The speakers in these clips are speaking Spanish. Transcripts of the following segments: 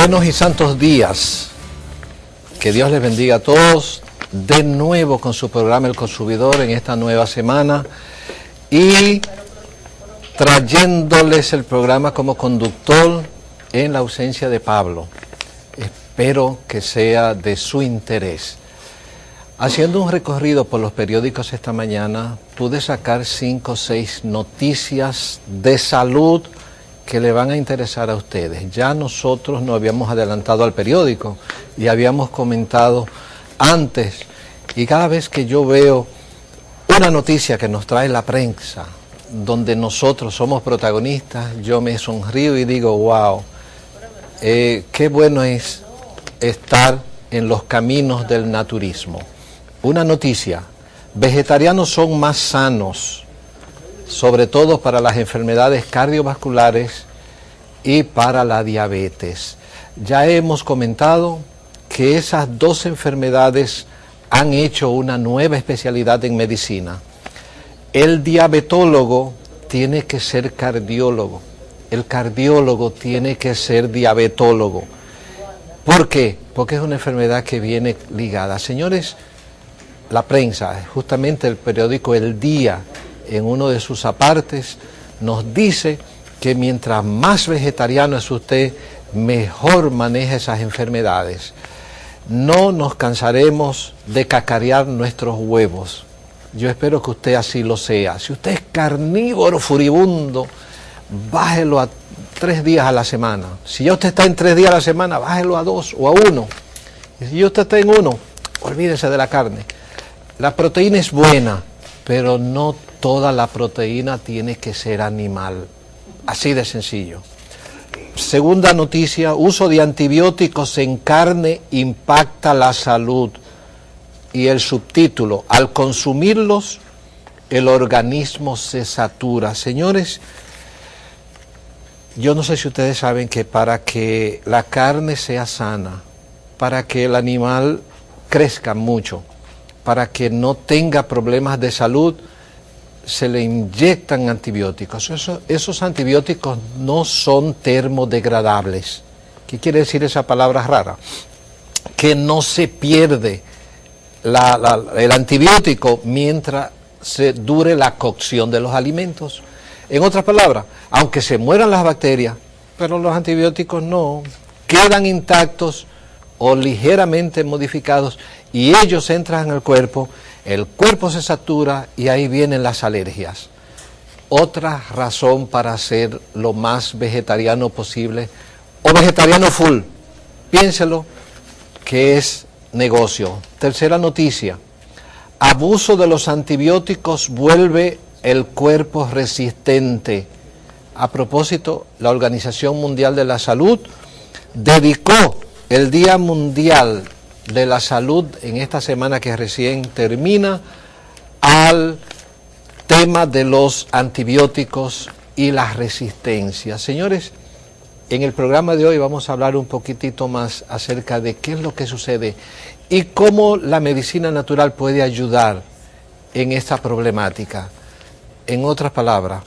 Buenos y santos días. Que Dios les bendiga a todos de nuevo con su programa El Consumidor en esta nueva semana y trayéndoles el programa como conductor en la ausencia de Pablo. Espero que sea de su interés. Haciendo un recorrido por los periódicos esta mañana, pude sacar 5 o 6 noticias de salud que le van a interesar a ustedes. Ya nosotros nos habíamos adelantado al periódico y habíamos comentado antes, y cada vez que yo veo una noticia que nos trae la prensa, donde nosotros somos protagonistas, yo me sonrío y digo, wow, qué bueno es estar en los caminos del naturismo. Una noticia: vegetarianos son más sanos, sobre todo para las enfermedades cardiovasculares y para la diabetes. Ya hemos comentado que esas dos enfermedades han hecho una nueva especialidad en medicina. El diabetólogo tiene que ser cardiólogo, el cardiólogo tiene que ser diabetólogo. ¿Por qué? Porque es una enfermedad que viene ligada. Señores, la prensa, justamente el periódico El Día, en uno de sus apartes, nos dice que mientras más vegetariano es usted, mejor maneja esas enfermedades. No nos cansaremos de cacarear nuestros huevos. Yo espero que usted así lo sea. Si usted es carnívoro furibundo, bájelo a 3 días a la semana. Si ya usted está en 3 días a la semana, bájelo a 2 o a 1. Y si usted está en 1, olvídese de la carne. La proteína es buena, pero no toda la proteína tiene que ser animal. Así de sencillo. Segunda noticia: uso de antibióticos en carne impacta la salud. Y el subtítulo: al consumirlos, el organismo se satura. Señores, yo no sé si ustedes saben que para que la carne sea sana, para que el animal crezca mucho, para que no tenga problemas de salud, se le inyectan antibióticos. Esos antibióticos no son termodegradables. ¿Qué quiere decir esa palabra rara? Que no se pierde el antibiótico mientras se dure la cocción de los alimentos. En otras palabras, aunque se mueran las bacterias, pero los antibióticos no, quedan intactos o ligeramente modificados, y ellos entran al cuerpo, el cuerpo se satura y ahí vienen las alergias. Otra razón para ser lo más vegetariano posible, o vegetariano full, piénselo, que es negocio. Tercera noticia: abuso de los antibióticos vuelve el cuerpo resistente. A propósito, la Organización Mundial de la Salud dedicó el Día Mundial de la Salud en esta semana que recién termina al tema de los antibióticos y la resistencia. Señores, en el programa de hoy vamos a hablar un poquitito más acerca de qué es lo que sucede y cómo la medicina natural puede ayudar en esta problemática. En otras palabras,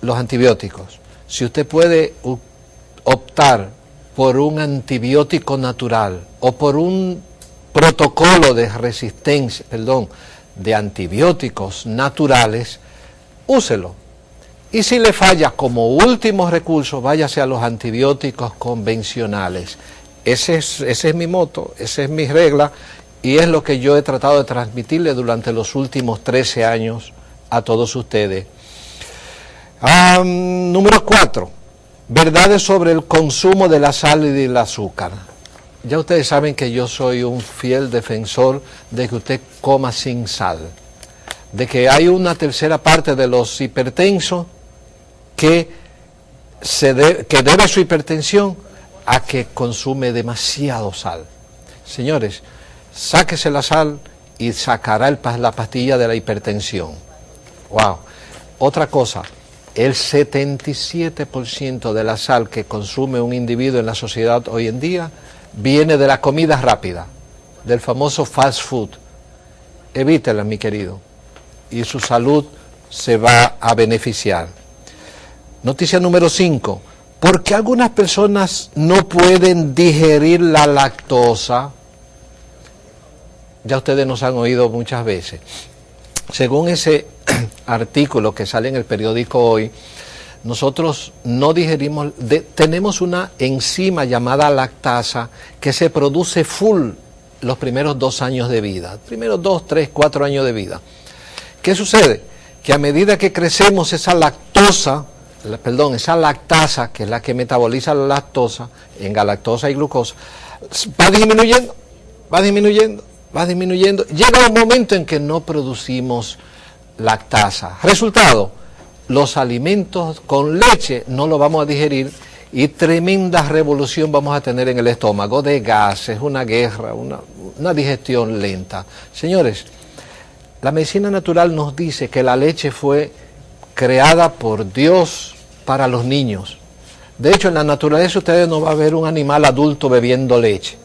los antibióticos. Si usted puede optar por un antibiótico natural o por un protocolo de resistencia, de antibióticos naturales, úselo. Y si le falla como último recurso, váyase a los antibióticos convencionales. Ese es mi moto, esa es mi regla, y es lo que yo he tratado de transmitirle durante los últimos 13 años a todos ustedes. Número 4. Verdades sobre el consumo de la sal y del azúcar. Ya ustedes saben que yo soy un fiel defensor de que usted coma sin sal. De que hay una tercera parte de los hipertensos que debe su hipertensión a que consume demasiado sal. Señores, sáquese la sal y sacará la pastilla de la hipertensión. Wow. Otra cosa: el 77% de la sal que consume un individuo en la sociedad hoy en día viene de la comida rápida, del famoso fast food. Evítela, mi querido, y su salud se va a beneficiar. Noticia número 5. ¿Por qué algunas personas no pueden digerir la lactosa? Ya ustedes nos han oído muchas veces. Según ese artículo que sale en el periódico Hoy, nosotros no digerimos, tenemos una enzima llamada lactasa que se produce full los primeros 2 años de vida, primeros 2, 3, 4 años de vida. ¿Qué sucede? Que a medida que crecemos esa lactasa, que es la que metaboliza la lactosa, en galactosa y glucosa, va disminuyendo, va disminuyendo, va disminuyendo. Llega un momento en que no producimos lactasa. Resultado, los alimentos con leche no los vamos a digerir y tremenda revolución vamos a tener en el estómago de gases, una guerra, una digestión lenta. Señores, la medicina natural nos dice que la leche fue creada por Dios para los niños. De hecho, en la naturaleza ustedes no va a ver un animal adulto bebiendo leche.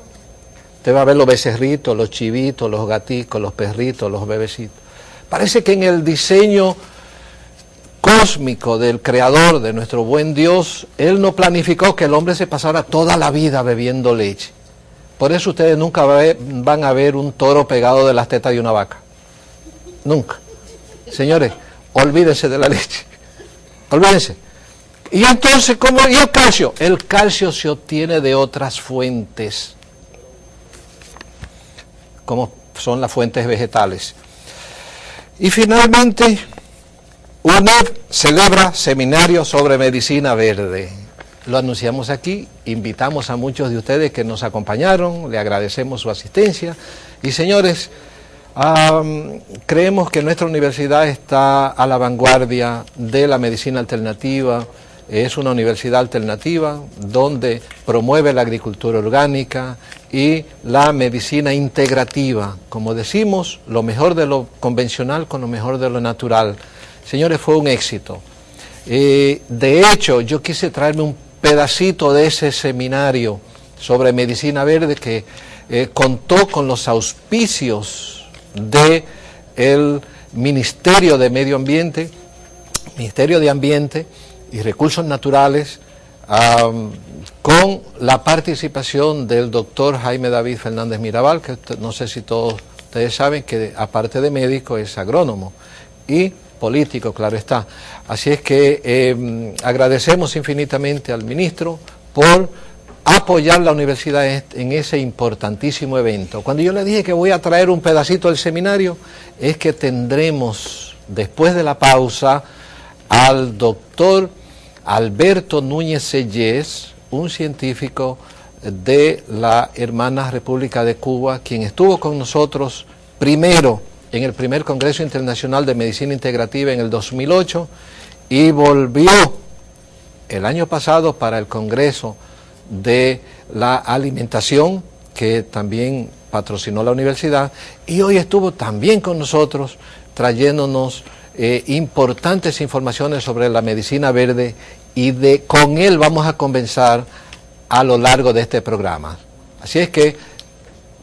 Usted va a ver los becerritos, los chivitos, los gaticos, los perritos, los bebecitos. Parece que en el diseño cósmico del Creador, de nuestro buen Dios, Él no planificó que el hombre se pasara toda la vida bebiendo leche. Por eso ustedes nunca van a ver un toro pegado de las tetas de una vaca. Nunca. Señores, olvídense de la leche. Olvídense. Y entonces, ¿cómo? ¿Y el calcio? El calcio se obtiene de otras fuentes, como son las fuentes vegetales. Y finalmente, UNED celebra seminario sobre medicina verde. Lo anunciamos aquí, invitamos a muchos de ustedes que nos acompañaron, le agradecemos su asistencia. Y señores, creemos que nuestra universidad está a la vanguardia de la medicina alternativa. Es una universidad alternativa donde promueve la agricultura orgánica y la medicina integrativa. Como decimos, lo mejor de lo convencional con lo mejor de lo natural. Señores, fue un éxito. De hecho, yo quise traerme un pedacito de ese seminario sobre medicina verde que contó con los auspicios del Ministerio de Medio Ambiente, Ministerio de Ambiente y Recursos Naturales, con la participación del doctor Jaime David Fernández Mirabal, que no sé si todos ustedes saben que aparte de médico es agrónomo y político, claro está. Así es que agradecemos infinitamente al ministro por apoyar la universidad en ese importantísimo evento. Cuando yo le dije que voy a traer un pedacito del seminario, es que tendremos, después de la pausa, al doctor Alberto Núñez Sellés, un científico de la hermana República de Cuba, quien estuvo con nosotros primero en el primer Congreso Internacional de Medicina Integrativa en el 2008 y volvió el año pasado para el Congreso de la Alimentación, que también patrocinó la universidad, y hoy estuvo también con nosotros trayéndonos importantes informaciones sobre la medicina verde y con él vamos a conversar a lo largo de este programa. Así es que,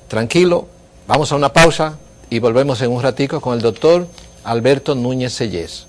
tranquilo, vamos a una pausa y volvemos en un ratico con el doctor Alberto Núñez Sellés.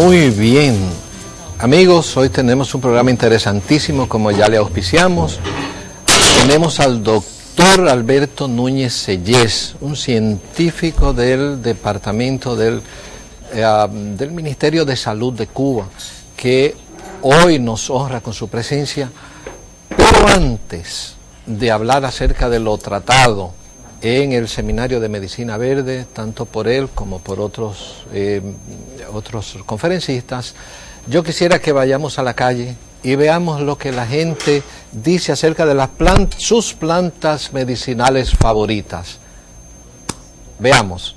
Muy bien. Amigos, hoy tenemos un programa interesantísimo, como ya le auspiciamos. Tenemos al doctor Alberto Núñez Sellés, un científico del Departamento del Ministerio de Salud de Cuba, que hoy nos honra con su presencia. Pero antes de hablar acerca de lo tratado en el Seminario de Medicina Verde, tanto por él como por otros conferencistas, yo quisiera que vayamos a la calle y veamos lo que la gente dice acerca de sus plantas medicinales favoritas. Veamos.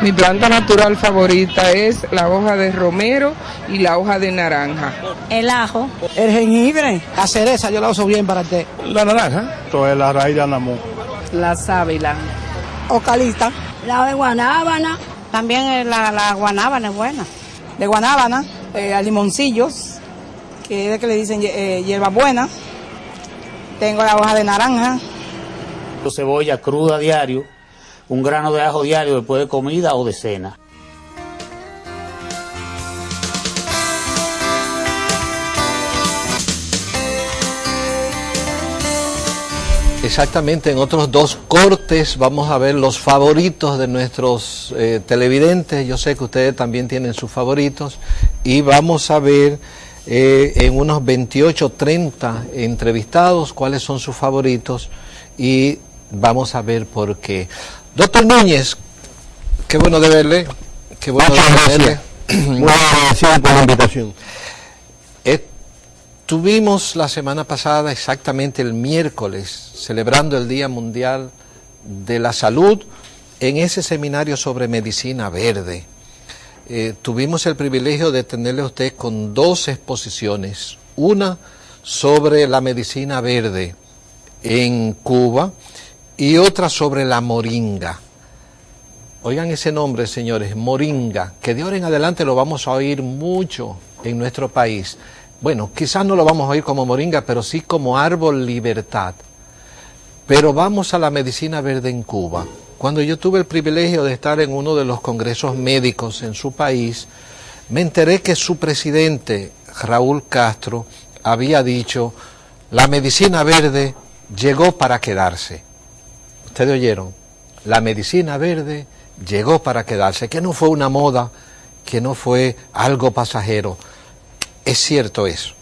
Mi planta natural favorita es la hoja de romero y la hoja de naranja. El ajo. El jengibre. La cereza yo la uso bien para el té. La naranja. Esto es la raíz de anamú. La sábila. Ocalita. La de guanábana. También la guanábana es buena. De guanábana. A limoncillos, que es de que le dicen hierbabuena. Tengo la hoja de naranja. Cebolla cruda diario. Un grano de ajo diario después de comida o de cena. Exactamente, en otros dos cortes vamos a ver los favoritos de nuestros televidentes. Yo sé que ustedes también tienen sus favoritos y vamos a ver en unos 28 o 30 entrevistados cuáles son sus favoritos y vamos a ver por qué. Doctor Núñez, qué bueno de verle, qué bueno de verle. Muy agradecido por la invitación. Estuvimos la semana pasada, exactamente el miércoles, celebrando el Día Mundial de la Salud en ese seminario sobre medicina verde. Tuvimos el privilegio de tenerle a usted con dos exposiciones, una sobre la medicina verde en Cuba y otra sobre la moringa. Oigan ese nombre, señores, moringa, que de ahora en adelante lo vamos a oír mucho en nuestro país. Bueno, quizás no lo vamos a oír como moringa, pero sí como árbol libertad. Pero vamos a la medicina verde en Cuba. Cuando yo tuve el privilegio de estar en uno de los congresos médicos en su país, me enteré que su presidente, Raúl Castro, había dicho, la medicina verde llegó para quedarse. Ustedes oyeron, la medicina verde llegó para quedarse, que no fue una moda, que no fue algo pasajero. ¿Es cierto eso?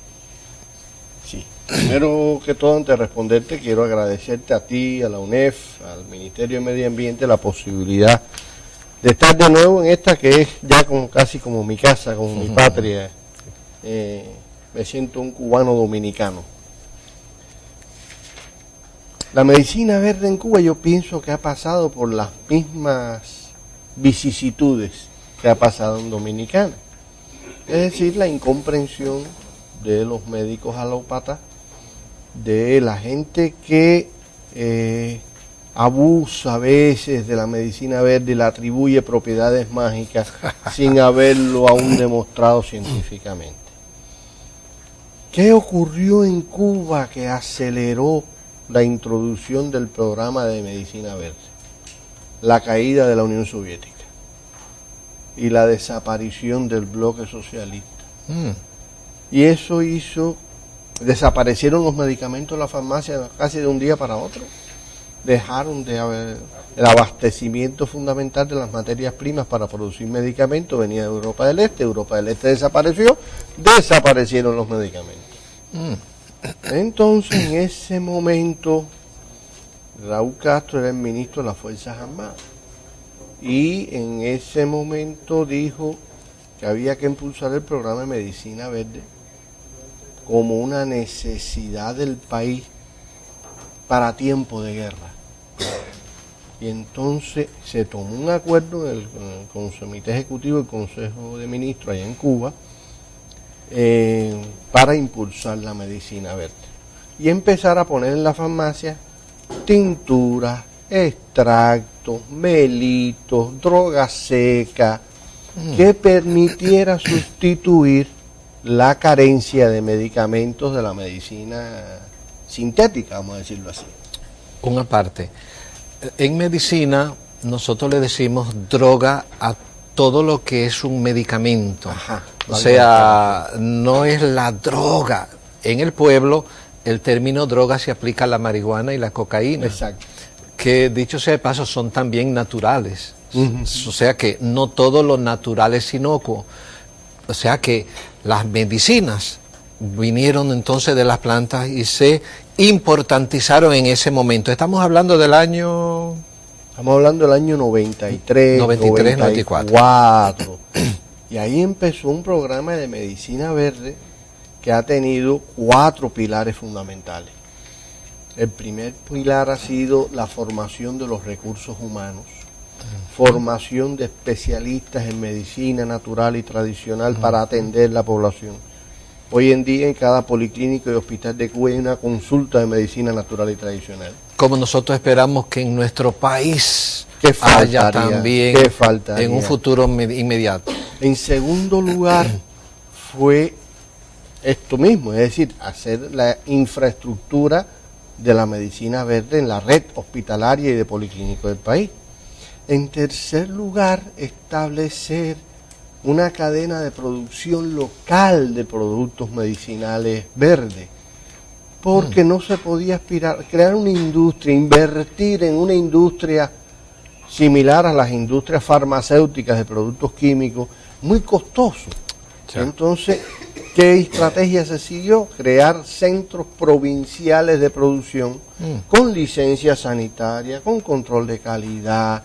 Sí. Primero que todo, antes de responderte, quiero agradecerte a ti, a la UNEF, al Ministerio de Medio Ambiente, la posibilidad de estar de nuevo en esta que es ya casi como mi casa, como mi patria. Me siento un cubano dominicano. La medicina verde en Cuba yo pienso que ha pasado por las mismas vicisitudes que ha pasado en Dominicana. Es decir, la incomprensión de los médicos alópatas, de la gente que abusa a veces de la medicina verde y le atribuye propiedades mágicas sin haberlo aún demostrado científicamente. ¿Qué ocurrió en Cuba que aceleró la introducción del programa de medicina verde? La caída de la Unión Soviética y la desaparición del bloque socialista. Y eso hizo, desaparecieron los medicamentos en la farmacia casi de un día para otro. Dejaron de haber, el abastecimiento fundamental de las materias primas para producir medicamentos venía de Europa del Este desapareció, desaparecieron los medicamentos. Entonces, en ese momento, Raúl Castro era el ministro de las Fuerzas Armadas. Y en ese momento dijo que había que impulsar el programa de medicina verde como una necesidad del país para tiempo de guerra. Y entonces se tomó un acuerdo en el Comité Ejecutivo del Consejo de Ministros allá en Cuba para impulsar la medicina verde y empezar a poner en la farmacia tinturas, extractos, melitos, droga seca, que permitiera sustituir la carencia de medicamentos de la medicina sintética, vamos a decirlo así. Una parte. En medicina nosotros le decimos droga a todo lo que es un medicamento. Ajá, o sea, no es la droga. En el pueblo el término droga se aplica a la marihuana y la cocaína. Exacto. Que dicho sea de paso son también naturales. O sea que no todo lo natural es inocuo. O sea que las medicinas vinieron entonces de las plantas y se importantizaron en ese momento. Estamos hablando del año... Estamos hablando del año 93, 94. Y ahí empezó un programa de medicina verde que ha tenido 4 pilares fundamentales. El primer pilar ha sido la formación de los recursos humanos, formación de especialistas en medicina natural y tradicional para atender la población. Hoy en día en cada policlínico y hospital de Cuba hay una consulta de medicina natural y tradicional. Como nosotros esperamos que en nuestro país ¿Qué faltaría? haya también ¿Qué faltaría? en un futuro inmediato. En segundo lugar fue esto mismo, es decir, hacer la infraestructura de la medicina verde en la red hospitalaria y de policlínico del país. En tercer lugar, establecer una cadena de producción local de productos medicinales verdes, porque no se podía aspirar, crear una industria, invertir en una industria similar a las industrias farmacéuticas de productos químicos, muy costoso. Sí. Entonces, ¿qué estrategia se siguió? Crear centros provinciales de producción con licencia sanitaria, con control de calidad,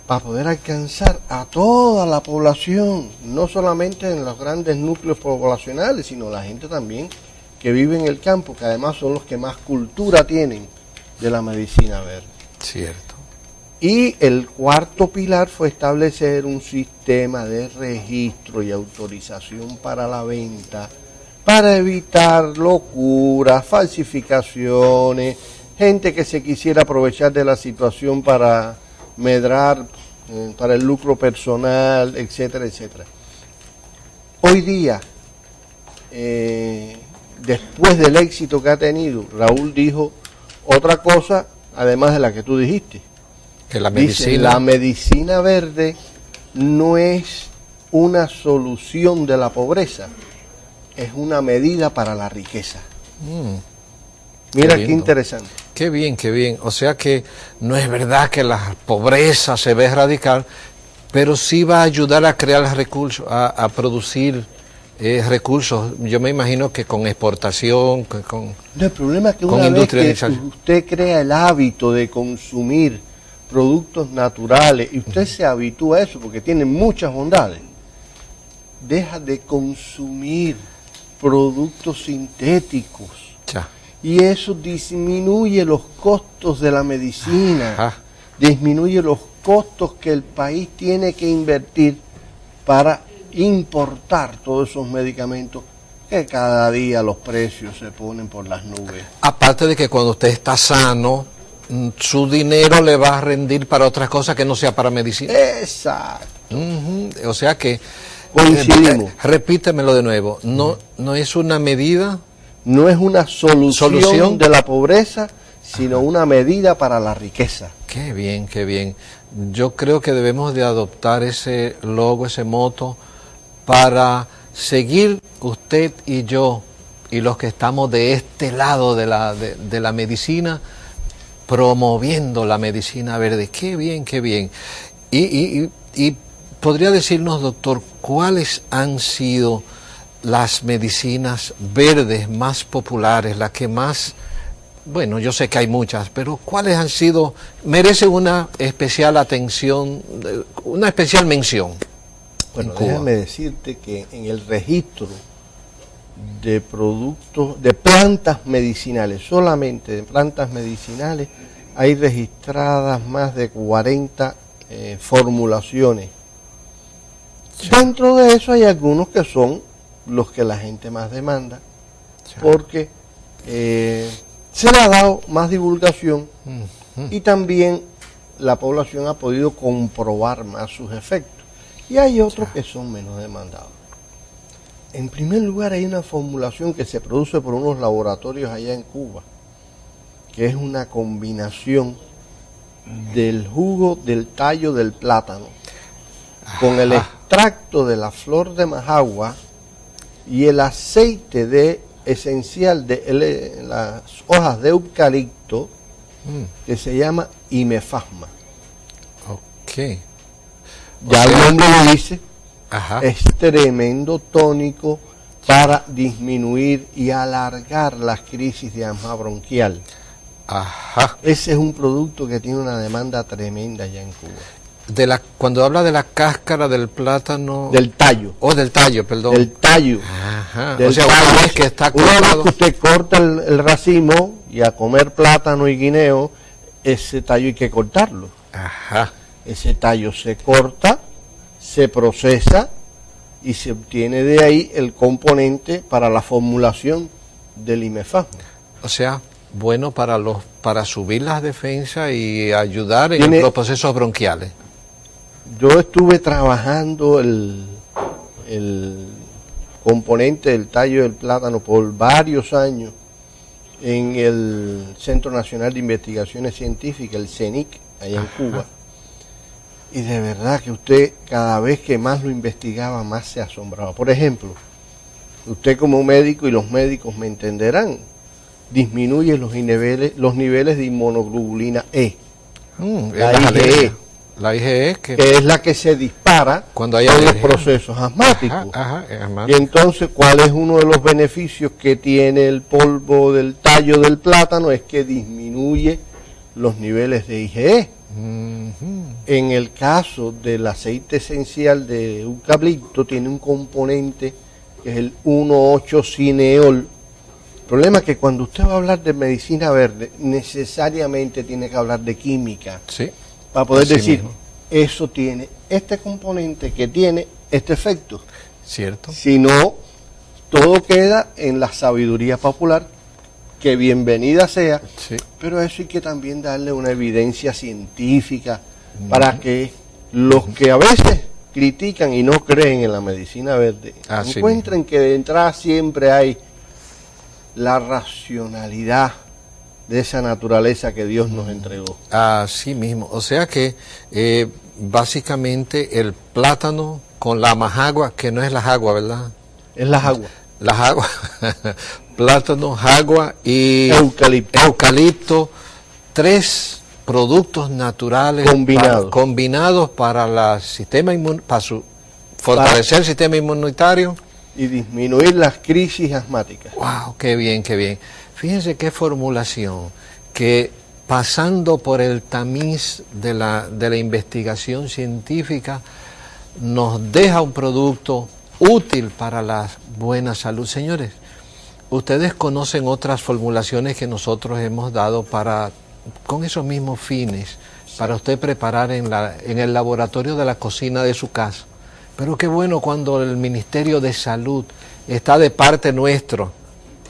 para poder alcanzar a toda la población, no solamente en los grandes núcleos poblacionales, sino la gente también que vive en el campo, que además son los que más cultura tienen de la medicina verde. Cierto. Y el cuarto pilar fue establecer un sistema de registro y autorización para la venta, para evitar locuras, falsificaciones, gente que se quisiera aprovechar de la situación para medrar, para el lucro personal, etcétera, etcétera. Hoy día, después del éxito que ha tenido, Raúl dijo otra cosa, además de la que tú dijiste. Que la medicina... Dice, la medicina verde no es una solución de la pobreza, es una medida para la riqueza. Mira qué interesante. Qué bien, qué bien. O sea que no es verdad que la pobreza se ve radical, pero sí va a ayudar a crear recursos, a producir recursos. Yo me imagino que con exportación, con el problema es que una vez que usted crea el hábito de consumir productos naturales y usted se habitúa a eso porque tiene muchas bondades, deja de consumir productos sintéticos. Ya. Y eso disminuye los costos de la medicina, disminuye los costos que el país tiene que invertir para importar todos esos medicamentos que cada día los precios se ponen por las nubes. Aparte de que cuando usted está sano, su dinero le va a rendir para otras cosas que no sea para medicina. Exacto. O sea que, coincidimos. Repítemelo de nuevo, no es una medida... No es una solución de la pobreza, sino una medida para la riqueza. Qué bien, qué bien. Yo creo que debemos de adoptar ese logo, ese moto, para seguir usted y yo, y los que estamos de este lado de la medicina, promoviendo la medicina verde. Qué bien, qué bien. Y podría decirnos, doctor, ¿cuáles han sido las medicinas verdes más populares, las que más, bueno, yo sé que hay muchas, pero cuáles han sido, merecen una especial atención, una especial mención? Bueno, déjame decirte que en el registro de productos, de plantas medicinales, solamente de plantas medicinales, hay registradas más de 40 formulaciones. Sí. Dentro de eso hay algunos que son los que la gente más demanda, porque se le ha dado más divulgación y también la población ha podido comprobar más sus efectos. Y hay otros que son menos demandados. En primer lugar, hay una formulación que se produce por unos laboratorios allá en Cuba, que es una combinación del jugo del tallo del plátano con el extracto de la flor de majagua y el aceite esencial de las hojas de eucalipto, que se llama imefasma. Ok. Ya el nombre lo dice. Ajá. Es tremendo tónico para disminuir y alargar las crisis de asma bronquial. Ajá. Ese es un producto que tiene una demanda tremenda allá en Cuba. Cuando habla de la cáscara del plátano... Del tallo. Del tallo, perdón. Del tallo. Ajá. Del O sea, tallo. una vez que está Una vez cortado... que usted corta el racimo y a comer plátano y guineo, ese tallo hay que cortarlo. Ajá. Ese tallo se corta, se procesa y se obtiene de ahí el componente para la formulación del imefasma. O sea, bueno para subir las defensas y ayudar en los procesos bronquiales. Yo estuve trabajando el componente del tallo del plátano por varios años en el Centro Nacional de Investigaciones Científicas, el CENIC, allá en Cuba. Y de verdad que usted cada vez que más lo investigaba, más se asombraba. Por ejemplo, usted como médico, y los médicos me entenderán, disminuye los niveles de inmunoglobulina E. La IgE. La IgE que es la que se dispara cuando hay en los procesos asmáticos. Y entonces, ¿cuál es uno de los beneficios que tiene el polvo del tallo del plátano? Es que disminuye los niveles de IgE. En el caso del aceite esencial de eucalipto, tiene un componente que es el 1,8-cineol. El problema es que cuando usted va a hablar de medicina verde, necesariamente tiene que hablar de química. Sí. Para poder Así decir, mismo. eso tiene este componente que tiene este efecto. Cierto. Si no, todo queda en la sabiduría popular, que bienvenida sea, Sí. pero eso hay que también darle una evidencia científica para que los que a veces critican y no creen en la medicina verde, Así encuentren que de entrada siempre hay la racionalidad de esa naturaleza que Dios nos entregó. Así mismo. O sea que básicamente el plátano con la majagua, que no es la jagua, ¿verdad? Es las aguas. La jagua, plátano, jagua y eucalipto, 3 productos naturales combinados para fortalecer el sistema inmunitario y disminuir las crisis asmáticas. ¡Wow! ¡Qué bien, qué bien! Fíjense qué formulación, que pasando por el tamiz de la investigación científica, nos deja un producto útil para la buena salud. Señores, ustedes conocen otras formulaciones que nosotros hemos dado con esos mismos fines, para usted preparar en el laboratorio de la cocina de su casa. Pero qué bueno cuando el Ministerio de Salud está de parte nuestro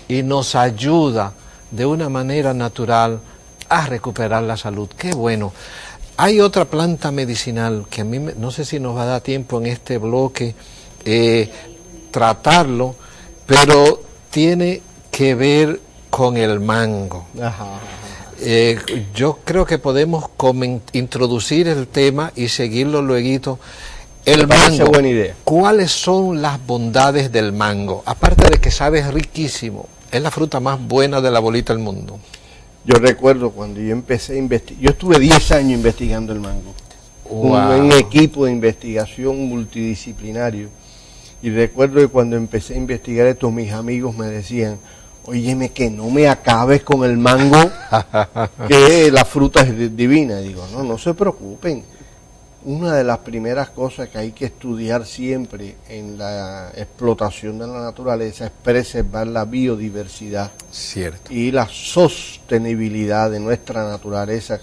y nos ayuda de una manera natural a recuperar la salud. Qué bueno. Hay otra planta medicinal que a mí, no sé si nos va a dar tiempo en este bloque tratarlo, pero tiene que ver con el mango. Yo creo que podemos introducir el tema y seguirlo luego. El mango, buena idea. ¿Cuáles son las bondades del mango? Aparte de que sabe riquísimo, es la fruta más buena de la bolita del mundo. Yo recuerdo cuando yo empecé a investigar, yo estuve 10 años investigando el mango. Wow. Un equipo de investigación multidisciplinario. Y recuerdo que cuando empecé a investigar esto, mis amigos me decían, óyeme, que no me acabes con el mango, que la fruta es divina. Y digo, no se preocupen. Una de las primeras cosas que hay que estudiar siempre en la explotación de la naturaleza es preservar la biodiversidad. Cierto. Y la sostenibilidad de nuestra naturaleza.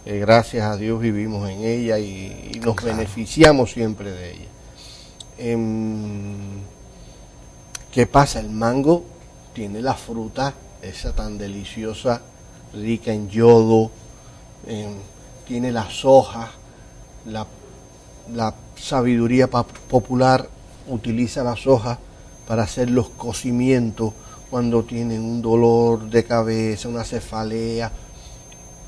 Gracias a Dios vivimos en ella y nos beneficiamos siempre de ella. ¿Qué pasa? El mango tiene la fruta esa tan deliciosa, rica en yodo, tiene las hojas, la sabiduría popular utiliza las hojas para hacer los cocimientos cuando tienen un dolor de cabeza, una cefalea,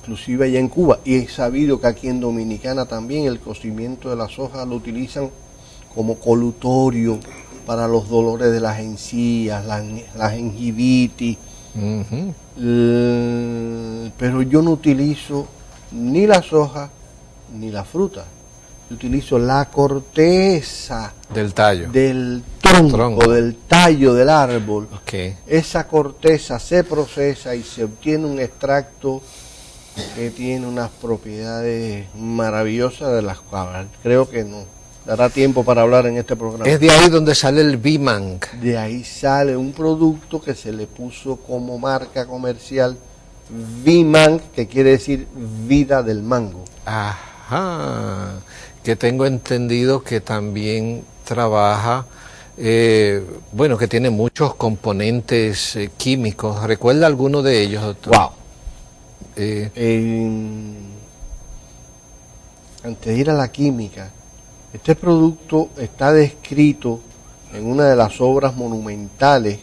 inclusive allá en Cuba. Y he sabido que aquí en Dominicana también el cocimiento de las hojas lo utilizan como colutorio para los dolores de las encías, la gingivitis. Pero yo no utilizo ni las hojas ni la fruta. Yo utilizo la corteza Del tallo. del tronco, del tallo del árbol. Okay. Esa corteza se procesa y se obtiene un extracto que tiene unas propiedades maravillosas de las cuales creo que no dará tiempo para hablar en este programa. Es de ahí donde sale el V-Mang. De ahí sale un producto que se le puso como marca comercial V-Mang, que quiere decir vida del mango. Ajá. Que tengo entendido que también trabaja, bueno, que tiene muchos componentes químicos. ¿Recuerda alguno de ellos, doctor? Wow. Antes de ir a la química, este producto está descrito en una de las obras monumentales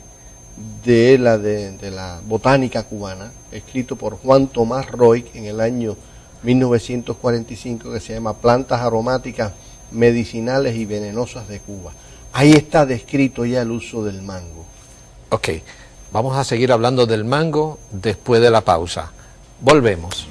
de la botánica cubana, escrito por Juan Tomás Roy en el año 1945, que se llama Plantas aromáticas, medicinales y venenosas de Cuba. Ahí está descrito ya el uso del mango. Ok, vamos a seguir hablando del mango después de la pausa. Volvemos.